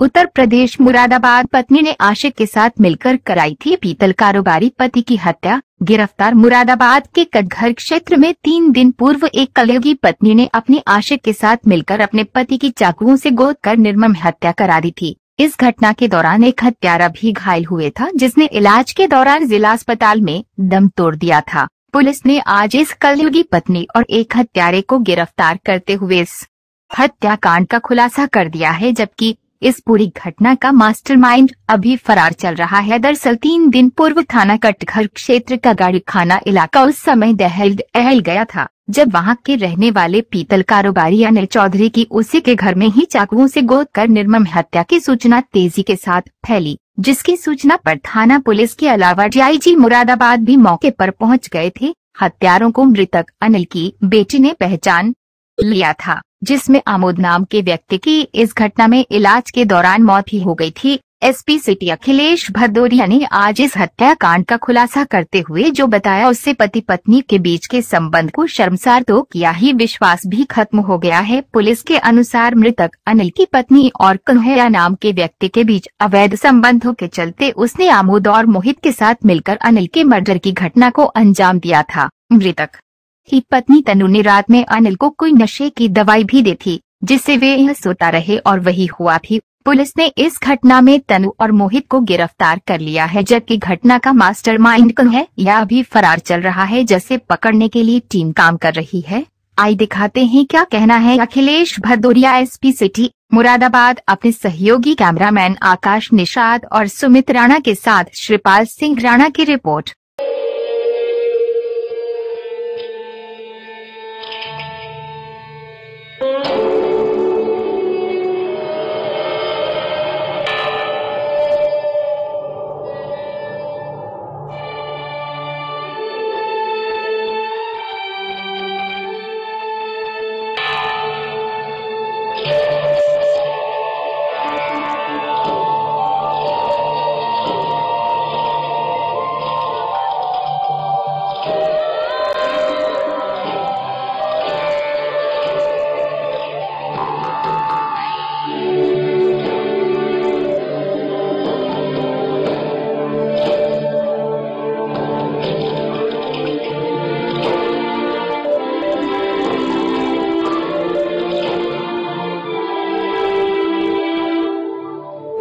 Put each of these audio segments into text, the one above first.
उत्तर प्रदेश मुरादाबाद पत्नी ने आशिक के साथ मिलकर कराई थी पीतल कारोबारी पति की हत्या, गिरफ्तार। मुरादाबाद के कटघर क्षेत्र में 3 दिन पूर्व एक कलयुगी पत्नी ने अपने आशिक के साथ मिलकर अपने पति की चाकुओं से गोद कर निर्मम हत्या करा दी थी। इस घटना के दौरान एक हत्यारा भी घायल हुए था, जिसने इलाज के दौरान जिला अस्पताल में दम तोड़ दिया था। पुलिस ने आज इस कलयुगी पत्नी और एक हत्यारे को गिरफ्तार करते हुए इस हत्याकांड का खुलासा कर दिया है, जबकि इस पूरी घटना का मास्टरमाइंड अभी फरार चल रहा है। दरअसल 3 दिन पूर्व थाना कटघर क्षेत्र का गाड़ी खाना इलाका उस समय दहल गया था, जब वहां के रहने वाले पीतल कारोबारी अनिल चौधरी की उसी के घर में ही चाकुओं से गोद कर निर्मम हत्या की सूचना तेजी के साथ फैली, जिसकी सूचना पर थाना पुलिस के अलावा डीआईजी मुरादाबाद भी मौके पर पहुंच गए थे। हत्यारों को मृतक अनिल की बेटी ने पहचान लिया था, जिसमें आमोद नाम के व्यक्ति की इस घटना में इलाज के दौरान मौत ही हो गई थी। एसपी सिटी अखिलेश भदौरिया ने आज इस हत्याकांड का खुलासा करते हुए जो बताया, उससे पति पत्नी के बीच के संबंध को शर्मसार तो किया ही, विश्वास भी खत्म हो गया है। पुलिस के अनुसार मृतक अनिल की पत्नी और कन्हैया नाम के व्यक्ति के बीच अवैध संबंधों के चलते उसने आमोद और मोहित के साथ मिलकर अनिल के मर्डर की घटना को अंजाम दिया था। मृतक की पत्नी तनु ने रात में अनिल को कोई नशे की दवाई भी दी थी, जिससे वे यह सोता रहे और वही हुआ भी। पुलिस ने इस घटना में तनु और मोहित को गिरफ्तार कर लिया है, जबकि घटना का मास्टरमाइंड कौन है यह अभी फरार चल रहा है, जिसे पकड़ने के लिए टीम काम कर रही है। आइए दिखाते हैं क्या कहना है अखिलेश भदौरिया। एसपी सिटी मुरादाबाद अपने सहयोगी कैमरामैन आकाश निषाद और सुमित राणा के साथ श्रीपाल सिंह राणा की रिपोर्ट।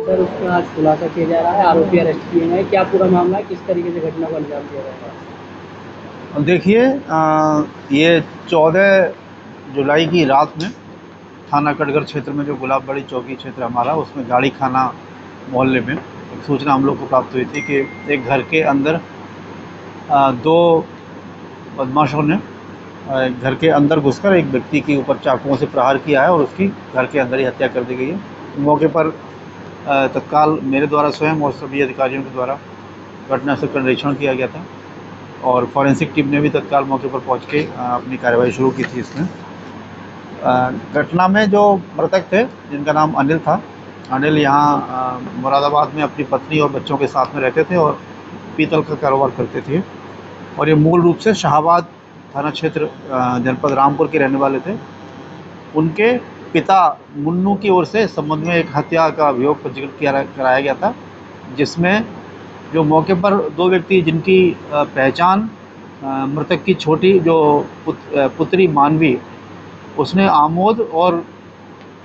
सर, उसका आज खुलासा किया जा रहा है, आरोपी अरेस्ट किए गए। क्या पूरा मामला है, किस तरीके से घटना को अंजाम दिया गया है? देखिए, ये 14 जुलाई की रात में थाना कटघर क्षेत्र में जो गुलाबबाड़ी चौकी क्षेत्र हमारा, उसमें गाड़ी खाना मोहल्ले में एक सूचना हम लोग को प्राप्त हुई थी कि एक घर के अंदर 2 बदमाशों ने घर के अंदर घुसकर एक व्यक्ति के ऊपर चाकुओं से प्रहार किया है और उसकी घर के अंदर ही हत्या कर दी गई है। मौके पर तत्काल मेरे द्वारा स्वयं और सभी अधिकारियों के द्वारा घटनास्थल का निरीक्षण किया गया था और फॉरेंसिक टीम ने भी तत्काल मौके पर पहुंच के अपनी कार्रवाई शुरू की थी। इसमें घटना में जो मृतक थे, जिनका नाम अनिल था, अनिल यहाँ मुरादाबाद में अपनी पत्नी और बच्चों के साथ में रहते थे और पीतल का कारोबार करते थे और ये मूल रूप से शाहबाद थाना क्षेत्र जनपद रामपुर के रहने वाले थे। उनके पिता मुन्नू की ओर से इस संबंध में एक हत्या का अभियोग पंजीकृत कराया गया था, जिसमें जो मौके पर 2 व्यक्ति जिनकी पहचान मृतक की छोटी जो पुत्री मानवी, उसने आमोद और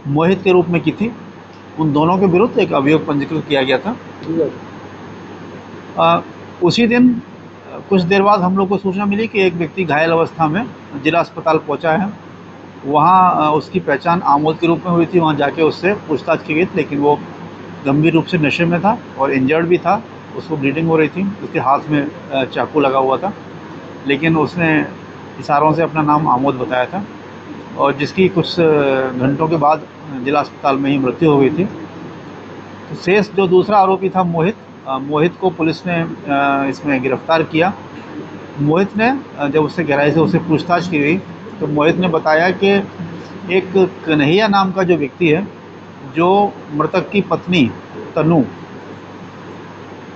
मोहित के रूप में की थी, उन दोनों के विरुद्ध एक अभियोग पंजीकृत किया गया था। उसी दिन कुछ देर बाद हम लोग को सूचना मिली कि एक व्यक्ति घायल अवस्था में जिला अस्पताल पहुंचा है। वहाँ उसकी पहचान आमोद के रूप में हुई थी। वहाँ जाके उससे पूछताछ की गई, लेकिन वो गंभीर रूप से नशे में था और इंजर्ड भी था, उसको ब्लीडिंग हो रही थी, उसके हाथ में चाकू लगा हुआ था, लेकिन उसने इशारों से अपना नाम आमोद बताया था और जिसकी कुछ घंटों के बाद जिला अस्पताल में ही मृत्यु हो गई थी। तो शेष जो दूसरा आरोपी था मोहित को पुलिस ने इसमें गिरफ्तार किया। मोहित ने जब उससे गहराई से उससे पूछताछ की गई तो मोहित ने बताया कि एक कन्हैया नाम का जो व्यक्ति है, जो मृतक की पत्नी तनु,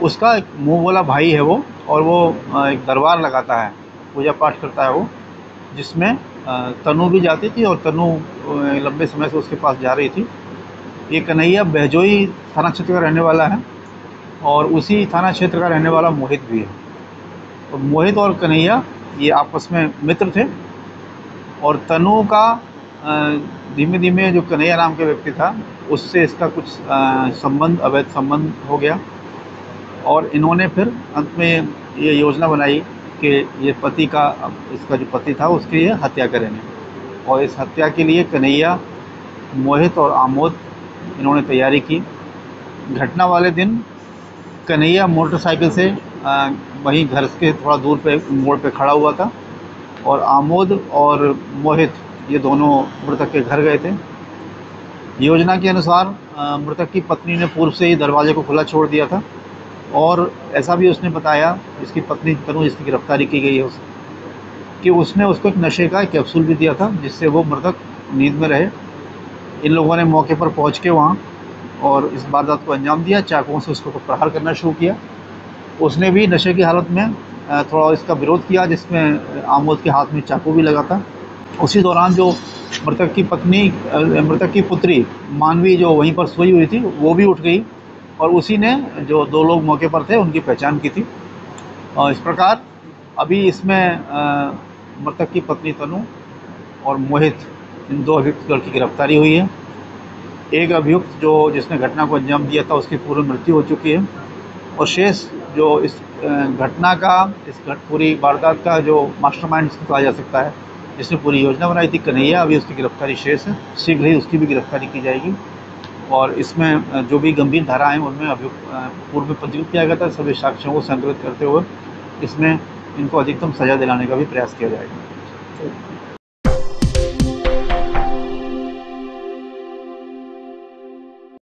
उसका एक मुँह बोला भाई है वो, और वो एक दरबार लगाता है, पूजा पाठ करता है वो, जिसमें तनु भी जाती थी और तनु लंबे समय से उसके पास जा रही थी। ये कन्हैया बहजोई थाना क्षेत्र का रहने वाला है और उसी थाना क्षेत्र का रहने वाला मोहित भी है। तो मोहित और कन्हैया ये आपस में मित्र थे और तनु का धीमे धीमे जो कन्हैया नाम के व्यक्ति था उससे इसका कुछ संबंध, अवैध संबंध हो गया और इन्होंने फिर अंत में ये योजना बनाई कि ये पति का, इसका जो पति था उसकी ये हत्या करेंगे। और इस हत्या के लिए कन्हैया, मोहित और आमोद इन्होंने तैयारी की। घटना वाले दिन कन्हैया मोटरसाइकिल से वहीं घर के थोड़ा दूर पे मोड़ पे खड़ा हुआ था और आमोद और मोहित ये दोनों मृतक के घर गए थे। योजना के अनुसार मृतक की पत्नी ने पूर्व से ही दरवाजे को खुला छोड़ दिया था और ऐसा भी उसने बताया, इसकी पत्नी तनु, जिसकी गिरफ्तारी की गई है कि उसने उसको एक नशे का कैप्सूल भी दिया था जिससे वो मृतक नींद में रहे। इन लोगों ने मौके पर पहुंच के वहाँ और इस वारदात को अंजाम दिया, चाकुओं से उसको प्रहार करना शुरू किया। उसने भी नशे की हालत में थोड़ा इसका विरोध किया जिसमें आमोद के हाथ में चाकू भी लगा था। उसी दौरान जो मृतक की पत्नी, मृतक की पुत्री मानवी जो वहीं पर सोई हुई थी वो भी उठ गई और उसी ने जो दो लोग मौके पर थे उनकी पहचान की थी। और इस प्रकार अभी इसमें मृतक की पत्नी तनु और मोहित, इन दो अभियुक्तों की गिरफ्तारी हुई है। एक अभियुक्त जो जिसने घटना को अंजाम दिया था उसकी पूर्व मृत्यु हो चुकी है और शेष जो इस घटना का, इस पूरी वारदात का जो मास्टरमाइंड कहा जा सकता है, जिसने पूरी योजना बनाई थी, कन्हैया, अभी उसकी गिरफ्तारी शेष है। शीघ्र ही उसकी भी गिरफ्तारी की जाएगी और इसमें जो भी गंभीर धारा हैं उनमें पूर्व में पंजीकृत किया गया था। सभी साक्ष्यों को संकलित करते हुए इसमें इनको अधिकतम सज़ा दिलाने का भी प्रयास किया जाएगा।